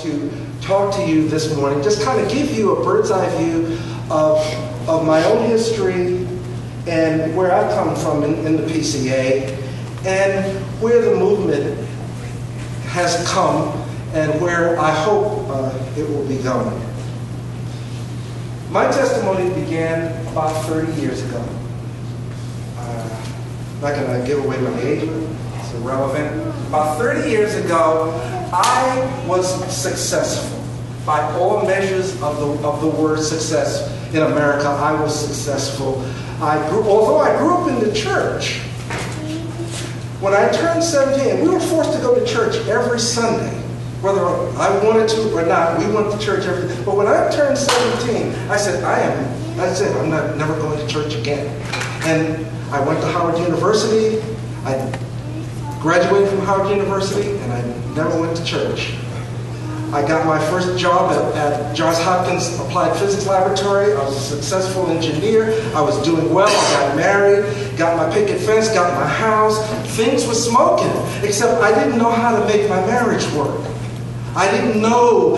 to talk to you this morning, just kind of give you a bird's eye view of my own history and where I come from in the PCA and where the movement has come and where I hope it will be going. My testimony began about 30 years ago. I'm not going to give away my age, it's irrelevant. About 30 years ago, I was successful. By all measures of the word success in America, I was successful. Although I grew up in the church, when I turned 17, we were forced to go to church every Sunday. Whether I wanted to or not, we went to church every day. But when I turned 17, I said, I'm never going to church again. And I went to Howard University. I graduated from Howard University, and I never went to church. I got my first job at Johns Hopkins Applied Physics Laboratory. I was a successful engineer. I was doing well. I got married, got my picket fence, got my house. Things were smoking, except I didn't know how to make my marriage work. I didn't know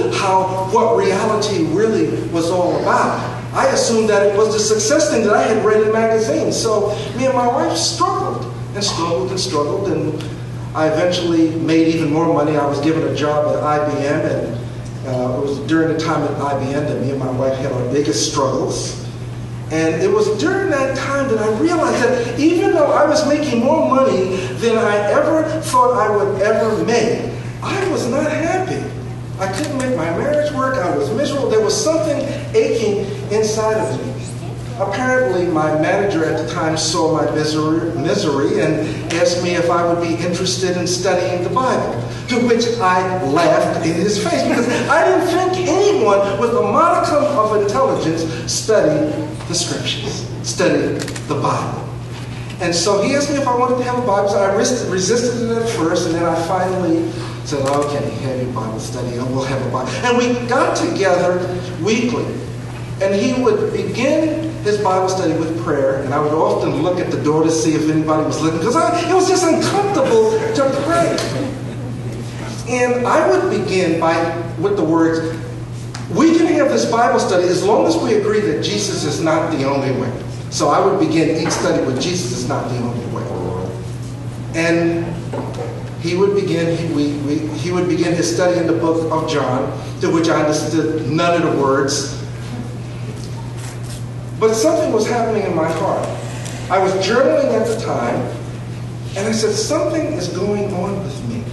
what reality really was all about. I assumed that it was the success thing that I had read in magazines. So me and my wife struggled and struggled and struggled, and I eventually made even more money. I was given a job at IBM, and it was during the time at IBM that me and my wife had our biggest struggles. And it was during that time that I realized that even though I was making more money than I ever thought I would ever make, I was not happy. I couldn't make my marriage work. I was miserable. There was something aching inside of me. Apparently, my manager at the time saw my misery and asked me if I would be interested in studying the Bible, to which I laughed in his face because I didn't think anyone with a modicum of intelligence studied the Scriptures, studied the Bible. And so he asked me if I wanted to have a Bible study. I resisted it at first, and then I finally said, okay, have your Bible study, and we'll have a Bible. And we got together weekly, and he would begin his Bible study with prayer, and I would often look at the door to see if anybody was looking, because it was just uncomfortable to pray. And I would begin with the words, we can have this Bible study as long as we agree that Jesus is not the only way. So I would begin each study with Jesus is not the only way. And he would begin his study in the book of John, to which I understood none of the words. But something was happening in my heart. I was journaling at the time, and I said, something is going on with me.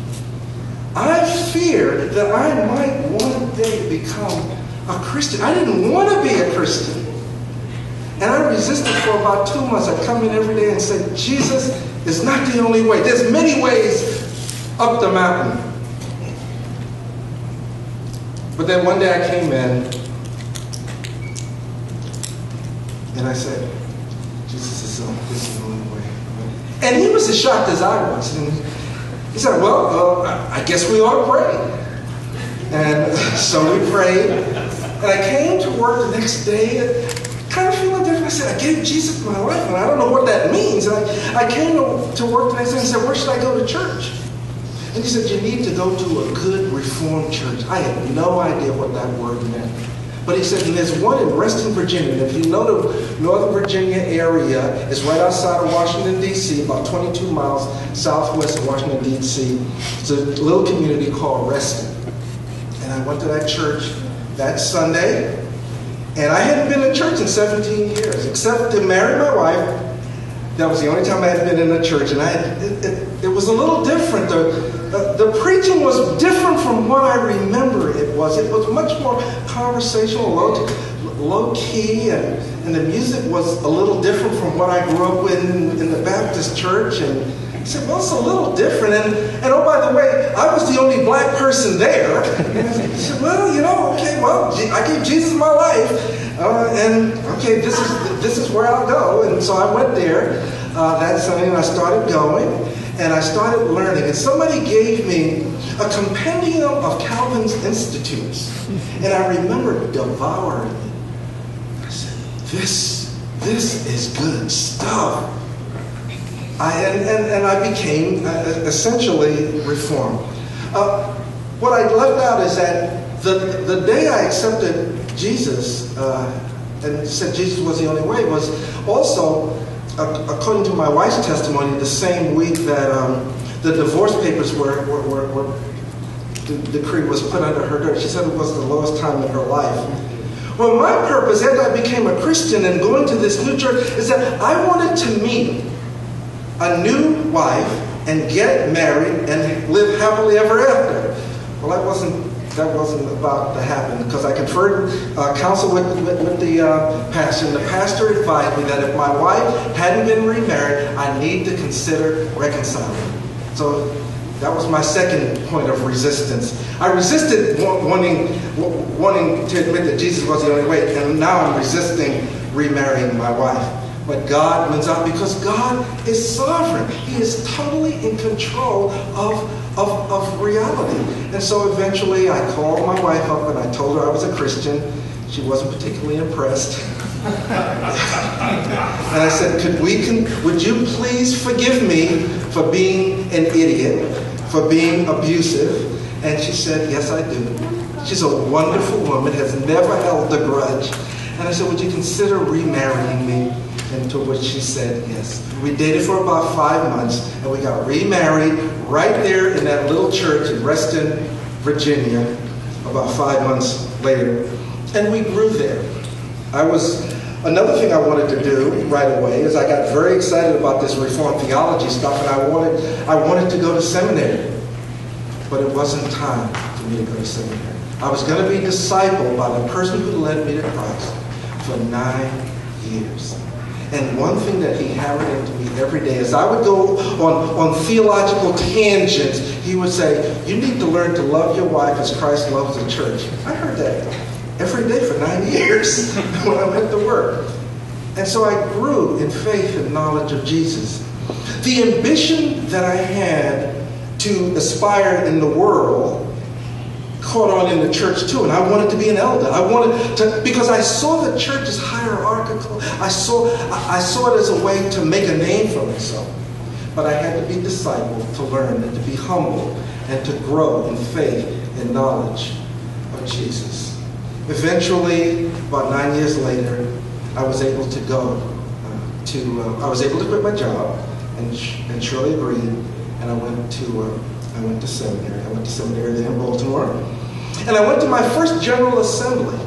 I feared that I might one day become a Christian. I didn't want to be a Christian. And I resisted for about 2 months. I'd come in every day and say, Jesus is not the only way. There's many ways up the mountain. But then one day I came in and I said, Jesus is the only way. And he was as shocked as I was. And he said, well, I guess we ought to pray. And so we prayed. And I came to work the next day kind of feeling different. I said, I gave Jesus my life, and I don't know what that means. And I came to work the next day and said, where should I go to church? And he said, you need to go to a good Reformed church. I had no idea what that word meant. But he said, and there's one in Reston, Virginia. And if you know the Northern Virginia area, it's right outside of Washington, D.C., about 22 miles southwest of Washington, D.C. It's a little community called Reston. And I went to that church that Sunday. And I hadn't been in church in 17 years, except to marry my wife. That was the only time I had been in a church. And it was a little different. The preaching was different from what I remember it was. It was much more conversational, low key, and the music was a little different from what I grew up with in the Baptist church. And I said, well, it's a little different. And oh, by the way, I was the only black person there. And I said, well, okay, well, I gave Jesus my life. And okay, this is where I'll go. And so I went there that Sunday, and I started going, and I started learning. And somebody gave me a compendium of Calvin's Institutes. And I remember devouring it. I said, this is good stuff. And I became essentially reformed. what I left out is that the day I accepted Jesus and said Jesus was the only way was also, according to my wife's testimony, the same week that the divorce papers were the decree was put under her door. She said it was the lowest time in her life. Well, my purpose as I became a Christian and going to this new church is that I wanted to meet a new wife and get married and live happily ever after. Well, that wasn't about to happen, because I conferred counsel with the pastor, and the pastor advised me that if my wife hadn't been remarried, I need to consider reconciling. So that was my second point of resistance. I resisted wanting to admit that Jesus was the only way, and now I'm resisting remarrying my wife. But God wins out because God is sovereign. He is totally in control of reality. And so eventually I called my wife up and I told her I was a Christian. She wasn't particularly impressed. And I said, would you please forgive me for being an idiot, for being abusive? And she said, yes, I do. She's a wonderful woman, has never held a grudge. And I said, would you consider remarrying me? And to which she said yes. We dated for about 5 months, and we got remarried right there in that little church in Reston, Virginia, about 5 months later. And we grew there. Another thing I wanted to do right away is I got very excited about this Reformed theology stuff, and I wanted to go to seminary. But it wasn't time for me to go to seminary. I was going to be discipled by the person who led me to Christ for 9 years. And one thing that he hammered into me every day, as I would go on theological tangents, he would say, you need to learn to love your wife as Christ loves the church. I heard that every day for 9 years when I went to work. And so I grew in faith and knowledge of Jesus. The ambition that I had to aspire in the world caught on in the church too, and I wanted to be an elder. I wanted to, because I saw the church as hierarchical. I saw it as a way to make a name for myself. But I had to be discipled to learn and to be humble and to grow in faith and knowledge of Jesus. Eventually, about 9 years later, I was able to I was able to quit my job, and Shirley agreed, and I went to seminary. I went to seminary there in Baltimore. And I went to my first General Assembly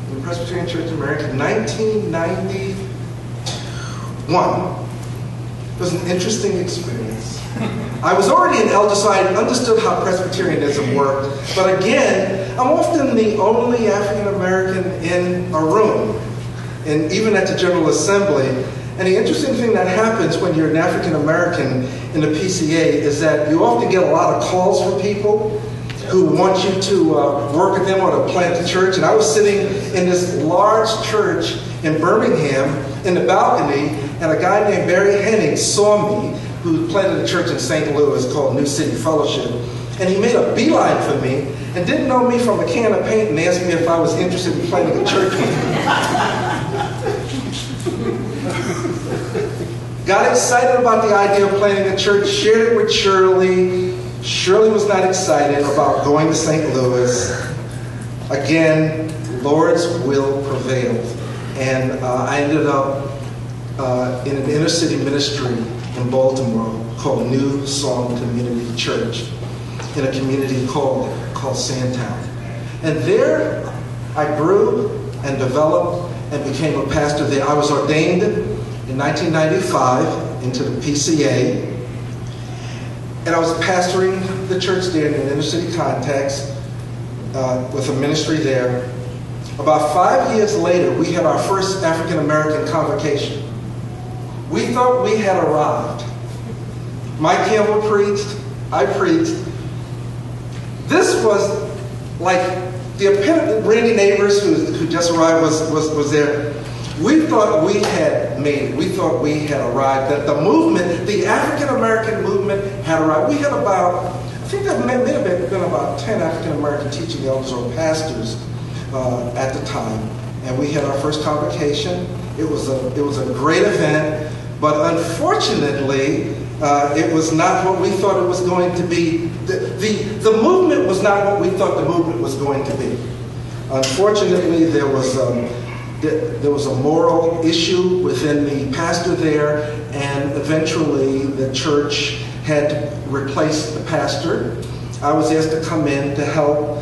in the Presbyterian Church in America in 1991. It was an interesting experience. I was already an elder, so I understood how Presbyterianism worked. But again, I'm often the only African American in a room, and even at the General Assembly. And the interesting thing that happens when you're an African American in the PCA is that you often get a lot of calls from people who want you to work with them or to plant the church. And I was sitting in this large church in Birmingham in the balcony, and a guy named Barry Henning saw me, who planted a church in St. Louis called New City Fellowship. And he made a beeline for me and didn't know me from a can of paint and asked me if I was interested in planting a church with him. Got excited about the idea of planting a church, shared it with Shirley. Shirley was not excited about going to St. Louis. Again, Lord's will prevailed. And I ended up in an inner city ministry in Baltimore called New Song Community Church in a community called Sandtown. And there I grew and developed and became a pastor there. I was ordained in 1995 into the PCA, and I was pastoring the church there in an inner city context with a ministry there. About 5 years later, we had our first African American convocation. We thought we had arrived. Mike Campbell preached, I preached. This was like the epitome. Randy Neighbors, who just arrived, was there. We thought we had made it. We thought we had arrived. That the movement, the African American movement, had arrived. We had about, I think there may have been about 10 African American teaching elders or pastors at the time, and we had our first convocation. It was a great event, but unfortunately, It was not what we thought it was going to be. The movement was not what we thought the movement was going to be. Unfortunately, there was a moral issue within the pastor there, and eventually the church had to replace the pastor. I was asked to come in to help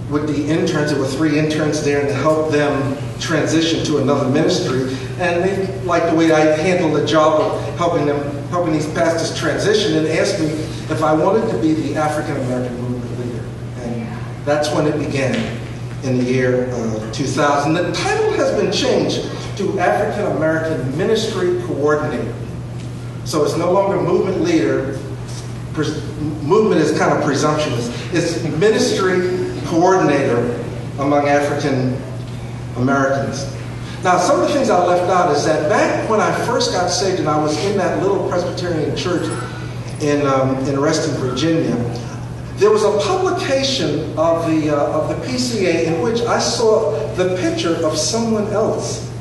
with the interns. There were 3 interns there, and to help them transition to another ministry. And they liked the way I handled the job of helping these pastors transition, and asked me if I wanted to be the African American movement leader. And that's when it began in the year 2000. The title has been changed to African American Ministry Coordinator. So it's no longer movement leader. Movement is kind of presumptuous. It's ministry coordinator among African Americans. Now, some of the things I left out is that back when I first got saved and I was in that little Presbyterian church in Reston, Virginia, there was a publication of the PCA in which I saw the picture of someone else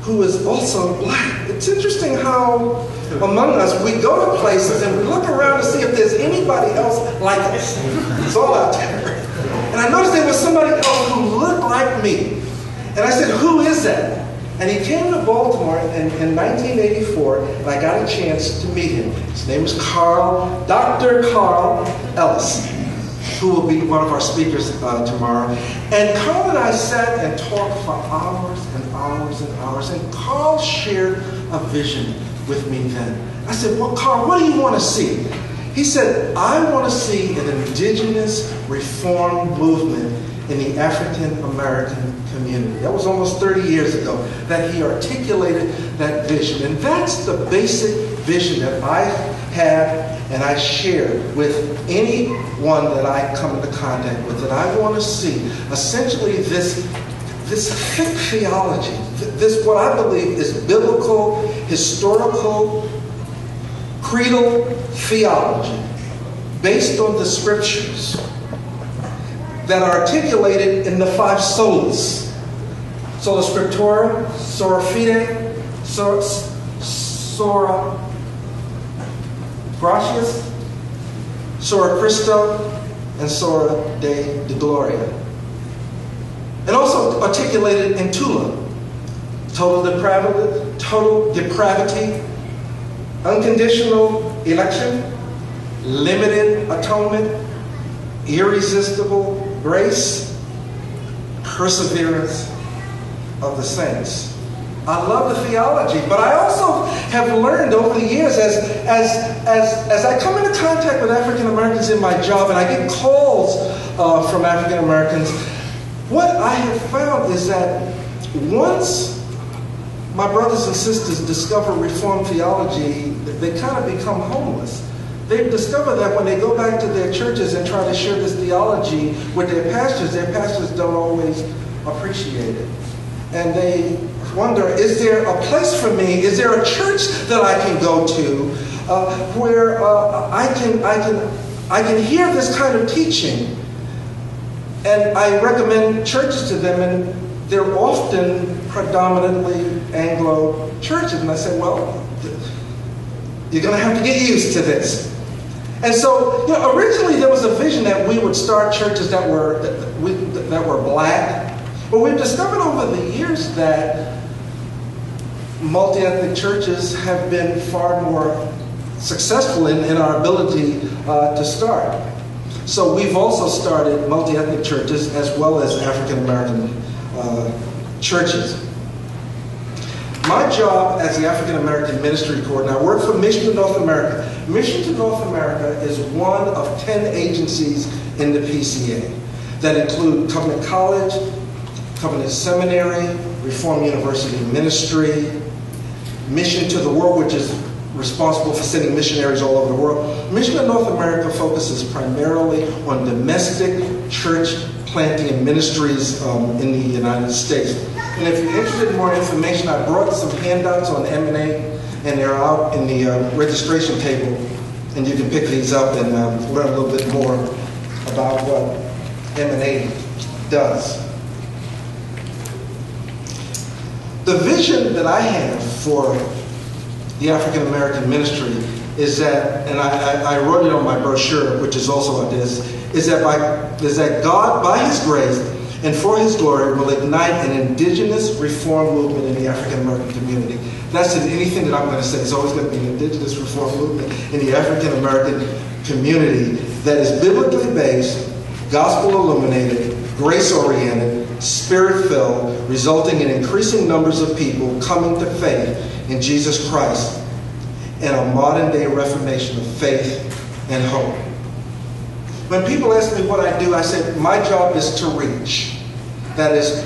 who is also black. It's interesting how among us we go to places and we look around to see if there's anybody else like us. It's all out there. And I noticed there was somebody else who looked like me. And I said, who is that? And he came to Baltimore in 1984, and I got a chance to meet him. His name is Dr. Carl Ellis, who will be one of our speakers tomorrow. And Carl and I sat and talked for hours and hours and hours, and Carl shared a vision with me then. I said, well, Carl, what do you want to see? He said, I want to see an indigenous reform movement in the African American community. That was almost 30 years ago that he articulated that vision. And that's the basic vision that I have and I share with anyone that I come into contact with. That I want to see essentially this thick theology, this what I believe is biblical, historical, creedal theology based on the scriptures that are articulated in the 5 solas. Sola Scriptura, Sora Fide, Sora Gratias, Sora Christo, and Sora Dei Gloria. And also articulated in Tula. Total depravity, unconditional election, limited atonement, irresistible grace, perseverance of the saints. I love the theology, but I also have learned over the years as I come into contact with African Americans in my job and I get calls from African Americans, what I have found is that once my brothers and sisters discover Reformed theology, they kind of become homeless. They've discovered that when they go back to their churches and try to share this theology with their pastors don't always appreciate it. And they wonder, is there a place for me? Is there a church that I can go to where I can hear this kind of teaching? And I recommend churches to them, and they're often predominantly Anglo churches. And I say, well, you're going to have to get used to this. And so, originally there was a vision that we would start churches that were black. But we've discovered over the years that multi-ethnic churches have been far more successful in our ability to start. So we've also started multi-ethnic churches as well as African American churches. My job as the African American Ministry Coordinator, I work for Mission to North America. Mission to North America is one of 10 agencies in the PCA that include Covenant College, Covenant Seminary, Reformed University Ministry, Mission to the World, which is responsible for sending missionaries all over the world. Mission to North America focuses primarily on domestic church planting and ministries in the United States. And if you're interested in more information, I brought some handouts on M&A, and they're out in the registration table, and you can pick these up and learn a little bit more about what M&A does. The vision that I have for the African American ministry is that, and I wrote it on my brochure, which is also on this, is that God, by His grace and for His glory, will ignite an indigenous reform movement in the African American community. That's in anything that I'm going to say. It's always going to be an indigenous reform movement in the African American community that is biblically based, gospel illuminated, grace oriented, spirit filled, resulting in increasing numbers of people coming to faith in Jesus Christ, and a modern day reformation of faith and hope. When people ask me what I do, I say my job is to reach. That is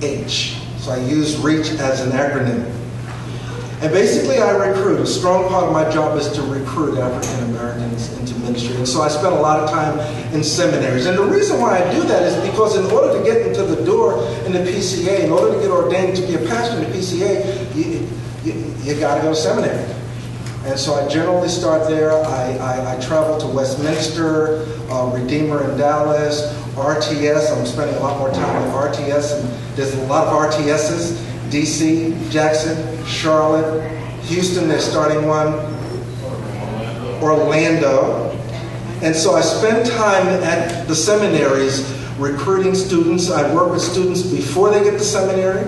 REACH. So I use REACH as an acronym. And basically I recruit. A strong part of my job is to recruit African Americans into ministry. And so I spend a lot of time in seminaries. And the reason why I do that is because in order to get into the door in the PCA, in order to get ordained to be a pastor in the PCA, you got to go to seminary. And so I generally start there. I travel to Westminster, Redeemer in Dallas, RTS. I'm spending a lot more time with RTS, and there's a lot of RTSs. DC, Jackson, Charlotte, Houston, they're starting one, Orlando. And so I spend time at the seminaries recruiting students. I work with students before they get to seminary,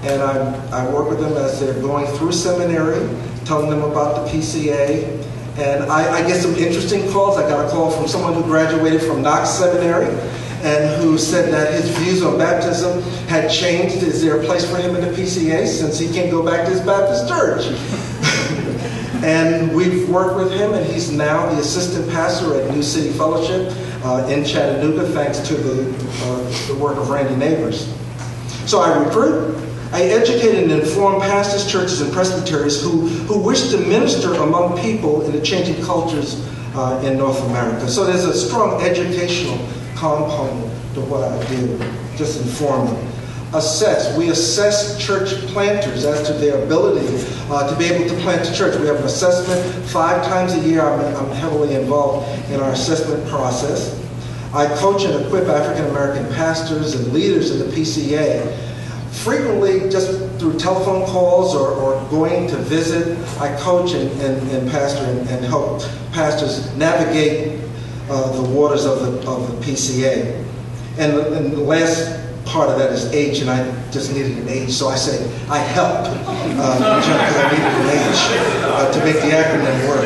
and I work with them as they're going through seminary, telling them about the PCA. And I get some interesting calls. I got a call from someone who graduated from Knox Seminary and who said that his views on baptism had changed. Is there a place for him in the PCA since he can't go back to his Baptist church? And we've worked with him, and he's now the assistant pastor at New City Fellowship in Chattanooga, thanks to the work of Randy Neighbors. So I recruit. I educate and inform pastors, churches, and presbyteries who wish to minister among people in the changing cultures in North America. So there's a strong educational component to what I do, just informing. We assess church planters as to their ability to be able to plant a church. We have an assessment 5 times a year. I'm heavily involved in our assessment process. I coach and equip African American pastors and leaders in the PCA. Frequently, just through telephone calls or going to visit, I coach and pastor and help pastors navigate the waters of the PCA. And the last part of that is H, and I just needed an H, so I say I help because I needed an H to make the acronym work.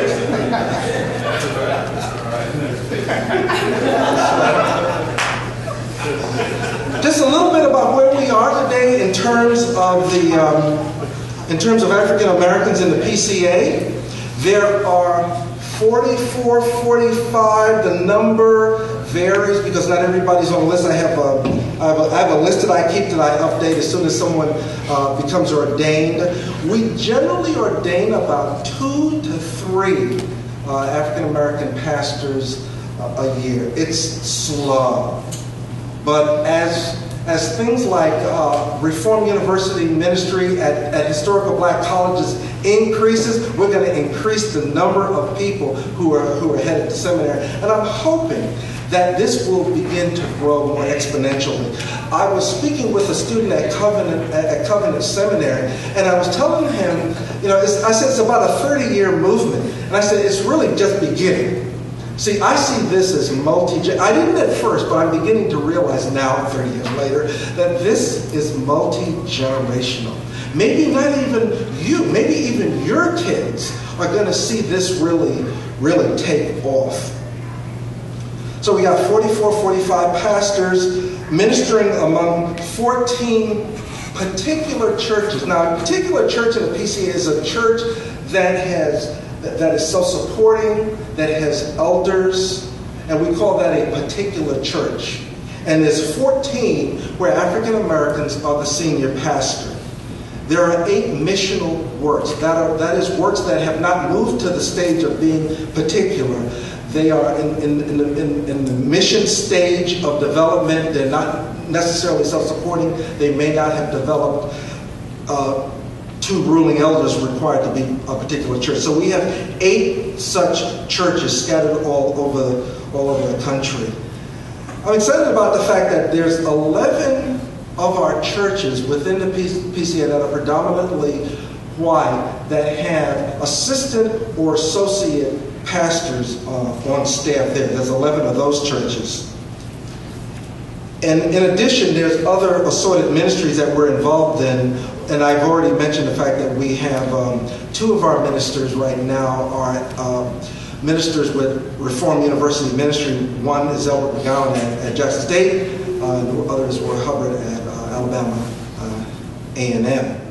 Just a little bit about where we are today in terms of African Americans in the PCA. There are 44, 45. The number varies because not everybody's on the list. I have a list that I keep that I update as soon as someone becomes ordained. We generally ordain about 2 to 3 African American pastors a year. It's slow. But as things like Reform University ministry at historical black colleges increases, we're going to increase the number of people who are headed to seminary. And I'm hoping that this will begin to grow more exponentially. I was speaking with a student at Covenant Seminary, and I was telling him, I said it's about a 30-year movement. And I said it's really just beginning. See, I see this as I didn't at first, but I'm beginning to realize now, 30 years later, that this is multi-generational. Maybe not even you, maybe even your kids are going to see this really, really take off. So we got 44, 45 pastors ministering among 14 particular churches. Now, a particular church in the PCA is a church that is self-supporting, that has elders, and we call that a particular church. And there's 14 where African Americans are the senior pastor. There are 8 missional works. That is works that have not moved to the stage of being particular. They are in the mission stage of development. They're not necessarily self-supporting. They may not have developed 2 ruling elders required to be a particular church. So we have 8 such churches scattered all over the country. I'm excited about the fact that there's 11 of our churches within the PCA that are predominantly white that have assistant or associate pastors on staff there. There's 11 of those churches. And in addition, there's other assorted ministries that we're involved in. And I've already mentioned the fact that we have 2 of our ministers right now are ministers with Reformed University Ministry. One is Elbert McGowan at Jackson State, and the others were Hubbard at Alabama A&M.